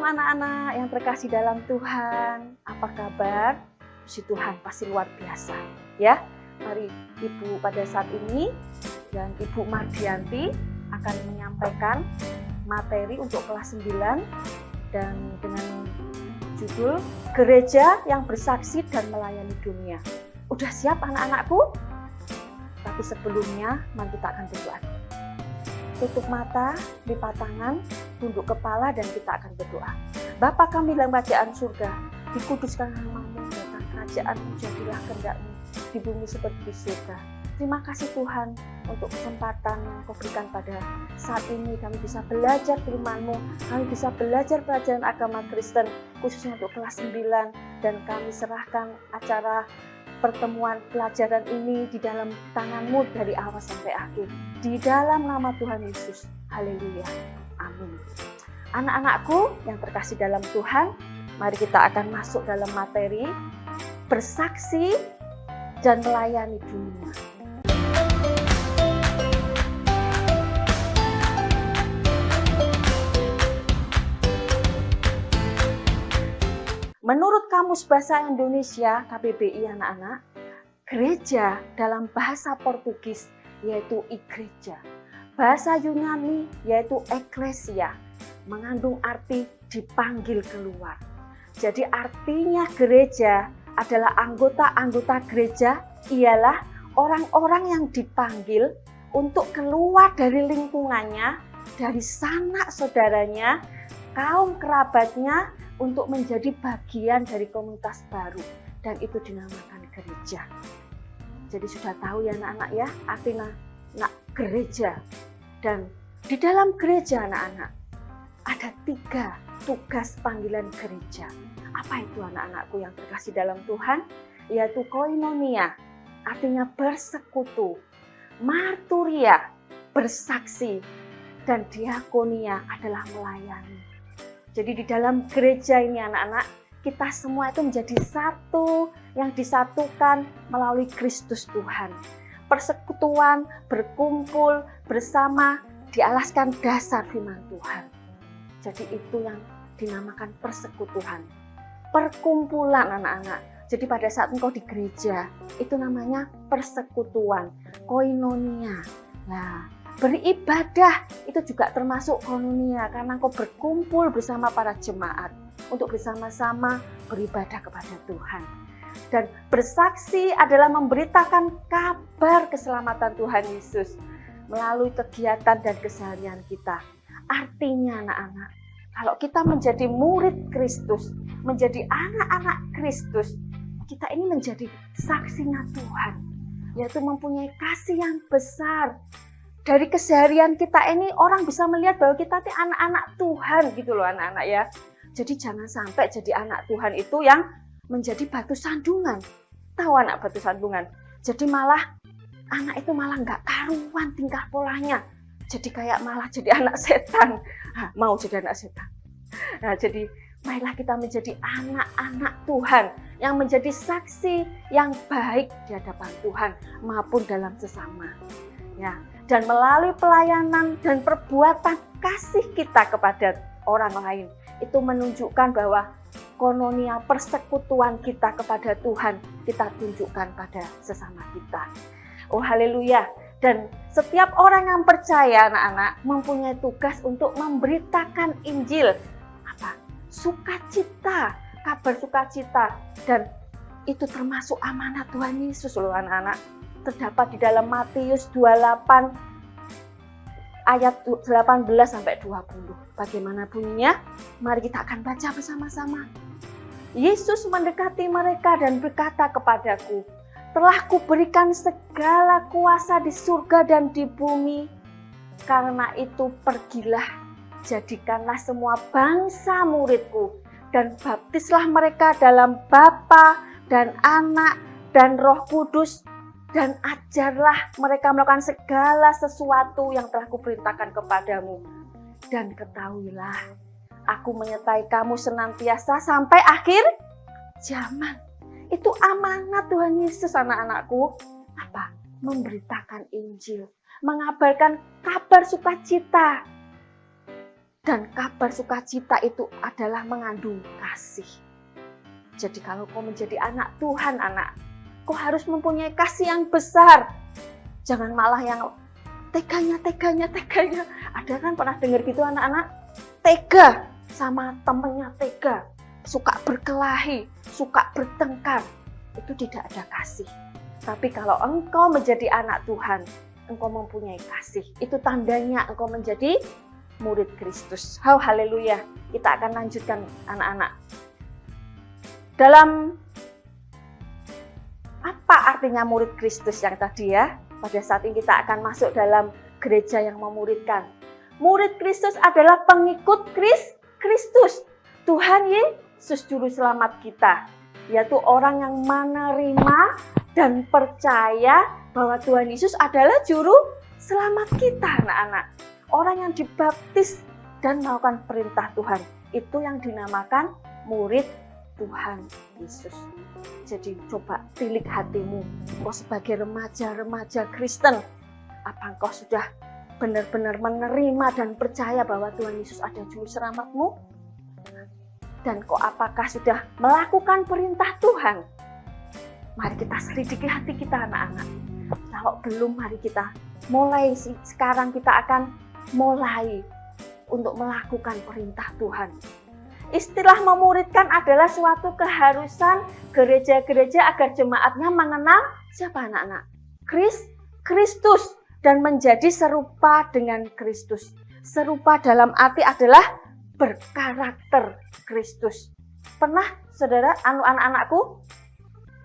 Shalom anak-anak yang terkasih dalam Tuhan. Apa kabar? Puji Tuhan pasti luar biasa. Ya, mari Ibu pada saat ini dan Ibu Mardianti akan menyampaikan materi untuk kelas 9 dan dengan judul Gereja yang Bersaksi dan Melayani Dunia. Udah siap anak-anakku? Tapi sebelumnya mari kita akan berdoa. Tutup mata, lipat tangan, tunduk kepala dan kita akan berdoa. Bapa kami dalam kerajaan surga, dikuduskan nama-Mu, datang kerajaan-Mu, jadilah kehendak-Mu di bumi seperti di surga. Terima kasih Tuhan untuk kesempatan yang Kau berikan pada saat ini. Kami bisa belajar firman-Mu, kami bisa belajar pelajaran agama Kristen, khususnya untuk kelas 9, dan kami serahkan acara pertemuan pelajaran ini di dalam tangan-Mu dari awal sampai akhir. Di dalam nama Tuhan Yesus. Haleluya. Amin. Anak-anakku yang terkasih dalam Tuhan, mari kita akan masuk dalam materi bersaksi dan melayani dunia. Menurut Kamus Bahasa Indonesia KBBI anak-anak, gereja dalam bahasa Portugis yaitu igreja. Bahasa Yunani yaitu eklesia, mengandung arti dipanggil keluar. Jadi artinya gereja adalah anggota-anggota gereja ialah orang-orang yang dipanggil untuk keluar dari lingkungannya, dari sanak saudaranya, kaum kerabatnya, untuk menjadi bagian dari komunitas baru, dan itu dinamakan gereja. Jadi sudah tahu ya anak-anak ya, artinya gereja. Dan di dalam gereja anak-anak ada 3 tugas panggilan gereja. Apa itu anak-anakku yang terkasih dalam Tuhan? Yaitu koinonia, artinya bersekutu, marturia, bersaksi, dan diakonia adalah melayani. Jadi di dalam gereja ini anak-anak, kita semua itu menjadi satu yang disatukan melalui Kristus Tuhan. Persekutuan, berkumpul bersama di alaskan dasar firman Tuhan. Jadi itu yang dinamakan persekutuan. Perkumpulan anak-anak. Jadi pada saat engkau di gereja, itu namanya persekutuan, koinonia. Nah, beribadah itu juga termasuk koinonia karena engkau berkumpul bersama para jemaat untuk bersama-sama beribadah kepada Tuhan. Dan bersaksi adalah memberitakan kabar keselamatan Tuhan Yesus melalui kegiatan dan keseharian kita. Artinya anak-anak, kalau kita menjadi murid Kristus, menjadi anak-anak Kristus, kita ini menjadi saksinya Tuhan, yaitu mempunyai kasih yang besar. Dari keseharian kita ini orang bisa melihat bahwa kita itu anak-anak Tuhan gitu loh anak-anak ya. Jadi jangan sampai jadi anak Tuhan itu yang menjadi batu sandungan. Tahu anak batu sandungan? Jadi malah anak itu malah nggak karuan tingkah polanya. Jadi kayak malah jadi anak setan. Mau jadi anak setan. Nah jadi marilah kita menjadi anak-anak Tuhan yang menjadi saksi yang baik di hadapan Tuhan maupun dalam sesama. Ya, dan melalui pelayanan dan perbuatan kasih kita kepada orang lain itu menunjukkan bahwa koinonia persekutuan kita kepada Tuhan kita tunjukkan pada sesama kita. Oh haleluya. Dan setiap orang yang percaya anak-anak mempunyai tugas untuk memberitakan Injil, sukacita, kabar sukacita, dan itu termasuk amanat Tuhan Yesus loh anak-anak. Terdapat di dalam Matius 28 ayat 18 sampai 20. Bagaimana bunyinya? Mari kita akan baca bersama-sama. Yesus mendekati mereka dan berkata kepadaku, telah kuberikan segala kuasa di surga dan di bumi. Karena itu pergilah, jadikanlah semua bangsa muridku dan baptislah mereka dalam Bapa dan Anak dan Roh Kudus, dan ajarlah mereka melakukan segala sesuatu yang telah kuperintahkan kepadamu. Dan ketahuilah, aku menyertai kamu senantiasa sampai akhir zaman. Itu amanat Tuhan Yesus anak-anakku. Apa? Memberitakan Injil, mengabarkan kabar sukacita. Dan kabar sukacita itu adalah mengandung kasih. Jadi kalau kau menjadi anak Tuhan, kau harus mempunyai kasih yang besar. Jangan malah yang teganya. Ada kan pernah dengar gitu anak-anak? Tega sama temennya, tega. Suka berkelahi, suka bertengkar. Itu tidak ada kasih. Tapi kalau engkau menjadi anak Tuhan, engkau mempunyai kasih. Itu tandanya engkau menjadi murid Kristus. Haleluya. Kita akan lanjutkan anak-anak. Dalam apa artinya murid Kristus yang tadi ya? Pada saat ini kita akan masuk dalam gereja yang memuridkan. Murid Kristus adalah pengikut Kristus. Tuhan Yesus juru selamat kita. Yaitu orang yang menerima dan percaya bahwa Tuhan Yesus adalah juru selamat kita anak-anak. Orang yang dibaptis dan melakukan perintah Tuhan. Itu yang dinamakan murid Tuhan Yesus. Jadi coba tilik hatimu. Kau sebagai remaja Kristen. Apa engkau sudah benar-benar menerima dan percaya bahwa Tuhan Yesus ada juru selamatmu? Dan kau apakah sudah melakukan perintah Tuhan? Mari kita selidiki hati kita anak-anak. Kalau belum, mari kita mulai sekarang kita akan mulai untuk melakukan perintah Tuhan. Istilah memuridkan adalah suatu keharusan gereja-gereja agar jemaatnya mengenal siapa anak-anak? Kristus dan menjadi serupa dengan Kristus. Serupa dalam arti adalah berkarakter Kristus. Pernah saudara, anak-anakku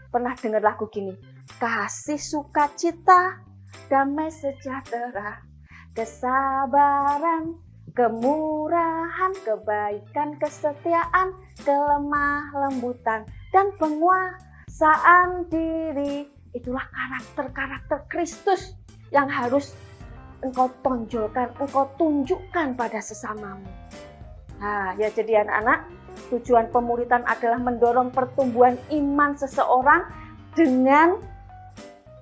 pernah dengar lagu gini? Kasih, sukacita, damai sejahtera, kesabaran, kemurahan, kebaikan, kesetiaan, kelemah lembutan, dan penguasaan diri. Itulah karakter-karakter Kristus yang harus engkau tonjolkan, engkau tunjukkan pada sesamamu. Nah, ya jadi anak-anak, tujuan pemuridan adalah mendorong pertumbuhan iman seseorang dengan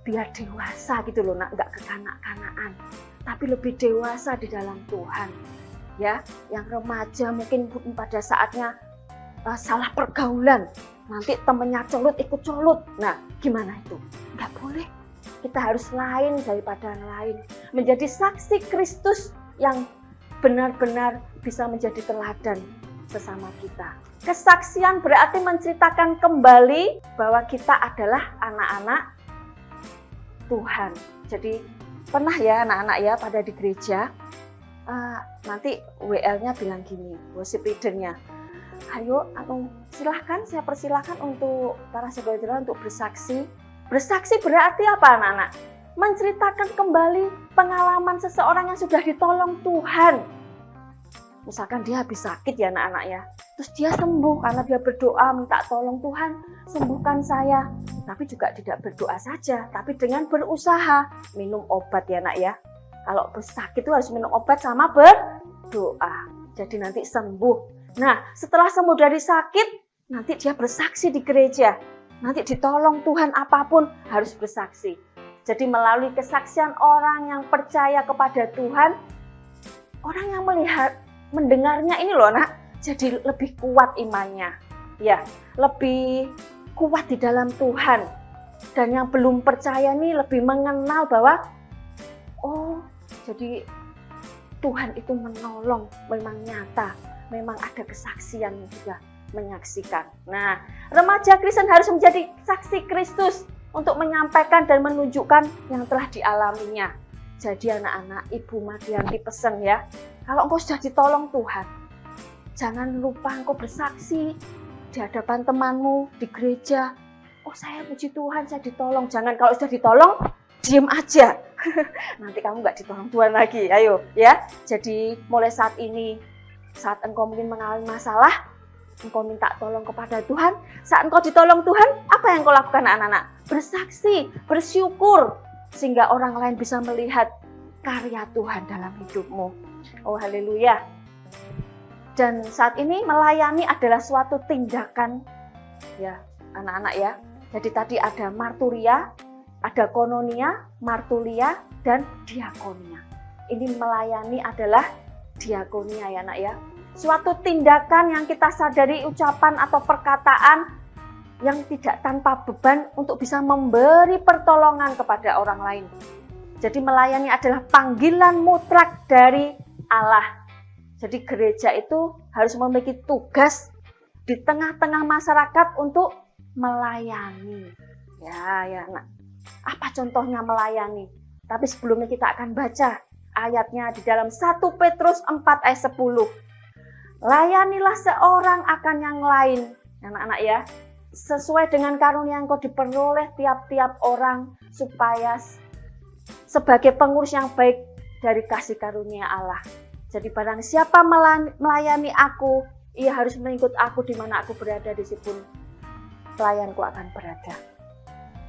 biar dewasa gitu loh, enggak kekanak-kanakan, tapi lebih dewasa di dalam Tuhan. Ya, yang remaja mungkin pada saatnya salah pergaulan, nanti temennya colut ikut colut. Nah, gimana itu? Enggak boleh. Kita harus lain daripada yang lain, menjadi saksi Kristus yang benar-benar bisa menjadi teladan sesama kita. Kesaksian berarti menceritakan kembali bahwa kita adalah anak-anak Tuhan. Jadi pernah ya anak-anak ya pada di gereja, nanti WL-nya bilang gini, worship leader-nya, ayo silahkan, saya persilahkan untuk para saudara untuk bersaksi. Bersaksi berarti apa anak-anak? Menceritakan kembali pengalaman seseorang yang sudah ditolong Tuhan. Misalkan dia habis sakit ya anak-anak ya, terus dia sembuh karena dia berdoa minta tolong Tuhan, sembuhkan saya. Tapi juga tidak berdoa saja, tapi dengan berusaha minum obat ya anak ya. Kalau sakit itu harus minum obat sama berdoa. Jadi nanti sembuh. Nah, setelah sembuh dari sakit, nanti dia bersaksi di gereja. Nanti ditolong Tuhan apapun harus bersaksi. Jadi melalui kesaksian orang yang percaya kepada Tuhan, orang yang mendengarnya ini loh nak, jadi lebih kuat imannya. Ya, lebih kuat di dalam Tuhan. Dan yang belum percaya nih lebih mengenal bahwa oh, jadi Tuhan itu menolong, memang nyata, memang ada kesaksian yang sudah menyaksikan. Nah, remaja Kristen harus menjadi saksi Kristus untuk menyampaikan dan menunjukkan yang telah dialaminya. Jadi anak-anak, Ibu Madianti pesan ya, kalau engkau sudah ditolong Tuhan, jangan lupa engkau bersaksi di hadapan temanmu, di gereja. Oh saya puji Tuhan, saya ditolong. Jangan kalau sudah ditolong, diem aja. Nanti kamu nggak ditolong Tuhan lagi, ayo ya. Jadi mulai saat ini, saat engkau mungkin mengalami masalah, engkau minta tolong kepada Tuhan. Saat engkau ditolong Tuhan, apa yang engkau lakukan anak-anak? Bersaksi, bersyukur, sehingga orang lain bisa melihat karya Tuhan dalam hidupmu. Oh haleluya. Dan saat ini melayani adalah suatu tindakan ya anak-anak ya. Jadi tadi ada marturia, ada kononia, martulia, dan diakonia. Ini melayani adalah diakonia ya nak ya. Suatu tindakan yang kita sadari ucapan atau perkataan yang tidak tanpa beban untuk bisa memberi pertolongan kepada orang lain. Jadi melayani adalah panggilan mutlak dari Allah. Jadi gereja itu harus memiliki tugas di tengah-tengah masyarakat untuk melayani. Ya nak. Apa contohnya melayani? Tapi sebelumnya kita akan baca ayatnya di dalam 1 Petrus 4 ayat 10. Layanilah seorang akan yang lain, anak-anak ya, sesuai dengan karunia yang kau diperoleh tiap-tiap orang, supaya sebagai pengurus yang baik dari kasih karunia Allah. Jadi barang siapa melayani aku, ia harus mengikut aku di mana aku berada, di situ pelayanku akan berada.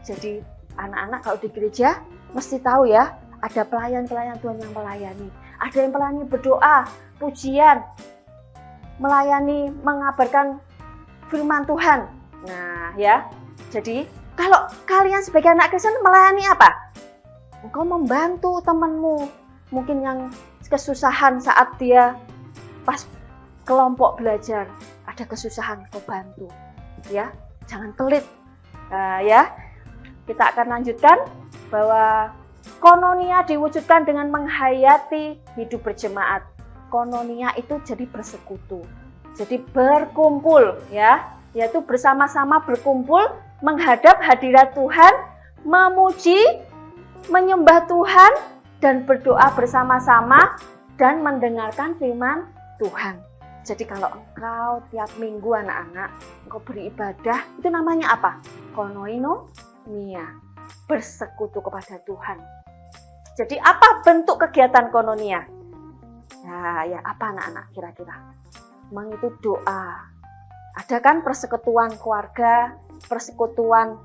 Jadi anak-anak kalau di gereja mesti tahu ya, ada pelayan-pelayan Tuhan yang melayani. Ada yang melayani berdoa, pujian, melayani mengabarkan firman Tuhan. Nah ya, jadi kalau kalian sebagai anak Kristen melayani apa? Engkau membantu temanmu, mungkin yang kesusahan saat dia pas kelompok belajar, ada kesusahan kau bantu. Ya, jangan pelit. Nah, ya, kita akan lanjutkan bahwa koinonia diwujudkan dengan menghayati hidup berjemaat. Koinonia itu jadi bersekutu, jadi berkumpul ya, yaitu bersama-sama berkumpul menghadap hadirat Tuhan, memuji, menyembah Tuhan, dan berdoa bersama-sama dan mendengarkan firman Tuhan. Jadi kalau engkau tiap minggu anak-anak, engkau beribadah, itu namanya apa? Koinonia, bersekutu kepada Tuhan. Jadi apa bentuk kegiatan koinonia? Nah, ya apa anak-anak kira-kira? Mengikuti doa. Ada kan persekutuan keluarga, persekutuan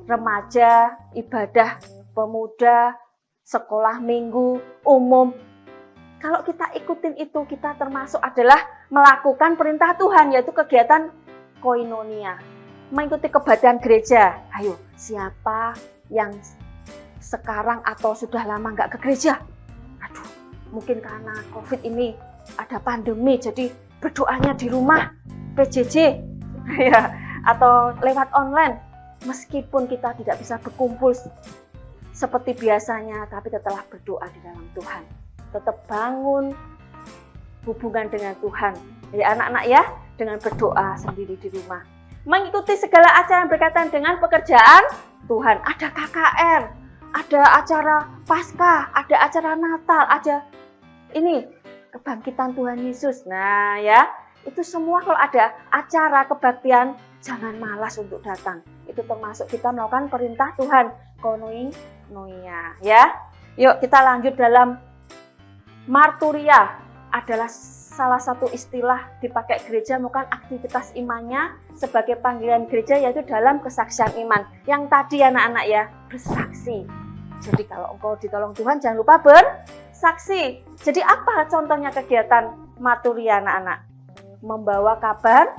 remaja, ibadah pemuda, sekolah minggu, umum. Kalau kita ikutin itu, kita termasuk adalah melakukan perintah Tuhan, yaitu kegiatan koinonia. Mengikuti kebaktian gereja. Ayo, siapa yang sekarang atau sudah lama nggak ke gereja? Aduh, mungkin karena COVID ini ada pandemi, jadi berdoanya di rumah, PJJ, ya, atau lewat online. Meskipun kita tidak bisa berkumpul seperti biasanya, tapi tetaplah berdoa di dalam Tuhan. Tetap bangun hubungan dengan Tuhan. Ya anak-anak ya, dengan berdoa sendiri di rumah. Mengikuti segala acara yang berkaitan dengan pekerjaan Tuhan. Ada KKR, ada acara Paskah, ada acara Natal, ada ini kebangkitan Tuhan Yesus. Nah ya, itu semua kalau ada acara kebaktian, jangan malas untuk datang. Itu termasuk kita melakukan perintah Tuhan. Koinonia ya. Yuk kita lanjut dalam marturia. Adalah salah satu istilah dipakai gereja melakukan aktivitas imannya sebagai panggilan gereja, yaitu dalam kesaksian iman. Yang tadi anak-anak ya, bersaksi. Jadi kalau engkau ditolong Tuhan jangan lupa bersaksi. Jadi apa contohnya kegiatan marturia anak-anak? Membawa kabar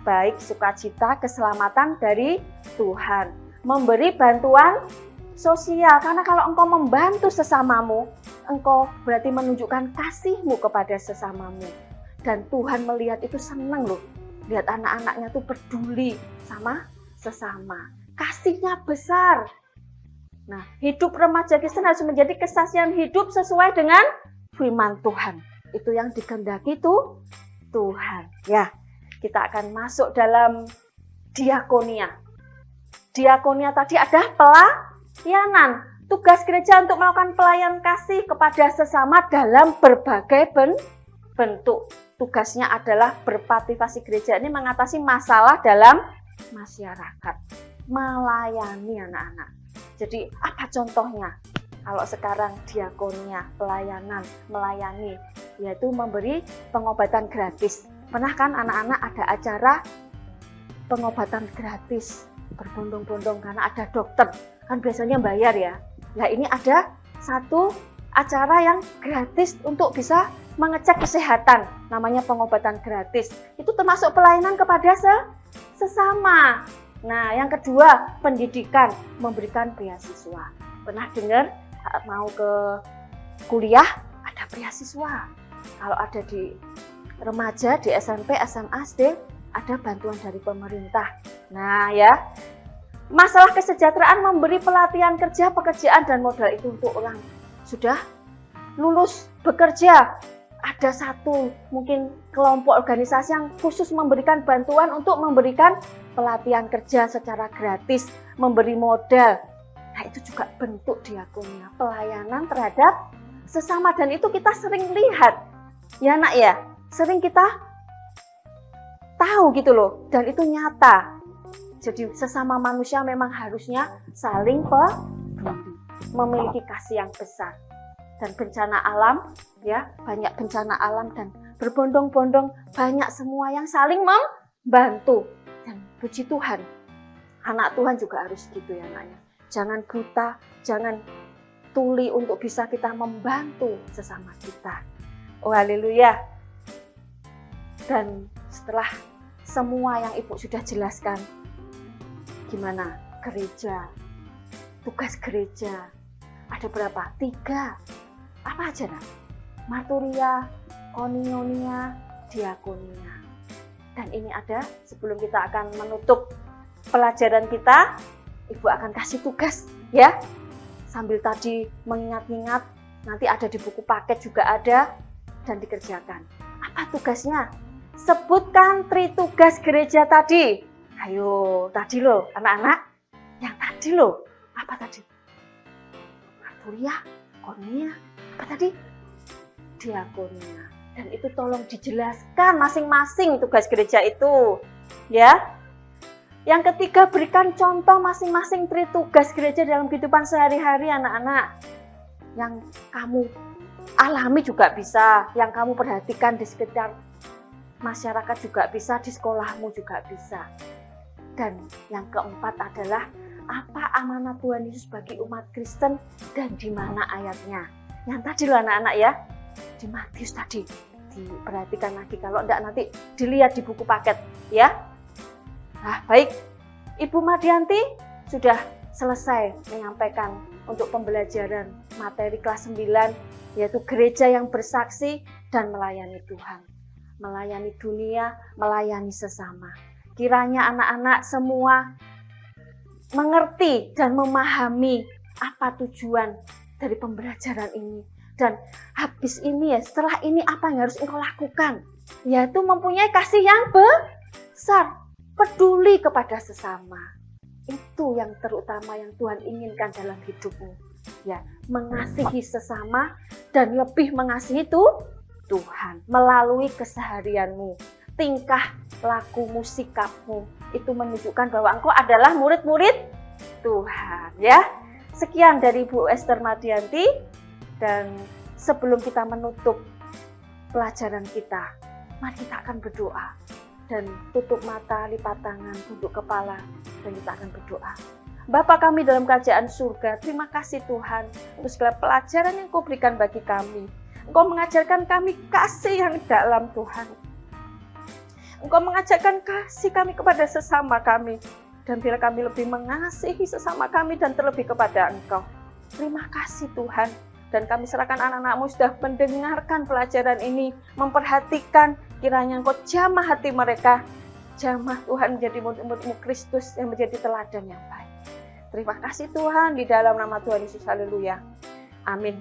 baik, sukacita, keselamatan dari Tuhan. Memberi bantuan sosial, karena kalau engkau membantu sesamamu, engkau berarti menunjukkan kasihmu kepada sesamamu. Dan Tuhan melihat itu senang loh. Lihat anak-anaknya tuh peduli sama sesama. Kasihnya besar. Nah, hidup remaja Kristen harus menjadi kesaksian hidup sesuai dengan firman Tuhan. Itu yang dikehendaki tuh Tuhan. Ya, kita akan masuk dalam diakonia. Diakonia tadi ada pelayanan. Tugas gereja untuk melakukan pelayanan kasih kepada sesama dalam berbagai bentuk. Tugasnya adalah berpartisipasi gereja ini mengatasi masalah dalam masyarakat. Melayani anak-anak. Jadi apa contohnya? Kalau sekarang diakonia, pelayanan, melayani, yaitu memberi pengobatan gratis. Pernah kan anak-anak ada acara pengobatan gratis, berbondong-bondong karena ada dokter, kan biasanya bayar ya. Nah ini ada satu acara yang gratis untuk bisa mengecek kesehatan, namanya pengobatan gratis. Itu termasuk pelayanan kepada sesama. Nah yang kedua, pendidikan, memberikan beasiswa. Pernah dengar saat mau ke kuliah ada beasiswa. Kalau ada di remaja, di SMP, SMA, SD, ada bantuan dari pemerintah. Nah ya, masalah kesejahteraan memberi pelatihan kerja, pekerjaan, dan modal itu untuk orang sudah lulus bekerja. Ada satu mungkin kelompok organisasi yang khusus memberikan bantuan untuk memberikan pelatihan kerja secara gratis, memberi modal. Nah itu juga bentuk diakonia, pelayanan terhadap sesama, dan itu kita sering lihat ya nak ya, sering kita tahu gitu loh, dan itu nyata. Jadi sesama manusia memang harusnya saling peduli, memiliki kasih yang besar. Dan bencana alam ya, banyak bencana alam dan berbondong-bondong banyak semua yang saling membantu. Dan puji Tuhan, anak Tuhan juga harus gitu ya anaknya. Jangan buta, jangan tuli untuk bisa kita membantu sesama kita. Oh haleluya. Dan setelah semua yang Ibu sudah jelaskan, gimana gereja, tugas gereja, ada berapa? 3. Apa aja nak? Marturia, koinonia, diakonia. Dan ini ada, sebelum kita akan menutup pelajaran kita, Ibu akan kasih tugas ya. Sambil tadi mengingat-ingat, nanti ada di buku paket juga ada, dan dikerjakan. Apa tugasnya? Sebutkan 3 tugas gereja tadi. Ayo, tadi loh anak-anak. Yang tadi loh, apa tadi? Marturia, koinonia, apa tadi? Diakonia. Dan itu tolong dijelaskan masing-masing tugas gereja itu ya. Yang ketiga, berikan contoh masing-masing tugas gereja dalam kehidupan sehari-hari anak-anak. Yang kamu alami juga bisa, yang kamu perhatikan di sekitar masyarakat juga bisa, di sekolahmu juga bisa. Dan yang keempat adalah apa amanat Tuhan Yesus bagi umat Kristen dan di mana ayatnya. Yang tadi loh anak-anak ya, di Matius tadi, diperhatikan lagi, kalau enggak nanti dilihat di buku paket ya. Nah baik, Ibu Madianti sudah selesai menyampaikan untuk pembelajaran materi kelas 9, yaitu gereja yang bersaksi dan melayani Tuhan, melayani dunia, melayani sesama. Kiranya anak-anak semua mengerti dan memahami apa tujuan dari pembelajaran ini. Dan habis ini ya, setelah ini apa yang harus engkau lakukan? Yaitu mempunyai kasih yang besar, peduli kepada sesama. Itu yang terutama yang Tuhan inginkan dalam hidupmu. Ya, mengasihi sesama dan lebih mengasihi Tuhan melalui keseharianmu, tingkah lakumu, sikapmu. Itu menunjukkan bahwa engkau adalah murid-murid Tuhan ya. Sekian dari Bu Esther Madianti, dan sebelum kita menutup pelajaran kita, mari kita akan berdoa dan tutup mata, lipat tangan, tunduk kepala, dan kita akan berdoa. Bapa kami dalam kerajaan surga, terima kasih Tuhan untuk segala pelajaran yang Kau berikan bagi kami. Engkau mengajarkan kami kasih yang dalam Tuhan. Engkau mengajarkan kasih kami kepada sesama kami. Dan bila kami lebih mengasihi sesama kami dan terlebih kepada Engkau. Terima kasih Tuhan. Dan kami serahkan anak-anak-Mu sudah mendengarkan pelajaran ini, memperhatikan, kiranya Engkau jamah hati mereka. Jamah Tuhan menjadi murid-murid-Mu Kristus yang menjadi teladan yang baik. Terima kasih Tuhan, di dalam nama Tuhan Yesus, haleluya. Amin.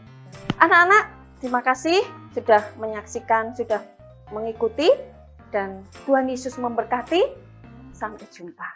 Anak-anak, terima kasih sudah menyaksikan, sudah mengikuti, dan Tuhan Yesus memberkati. Sampai jumpa.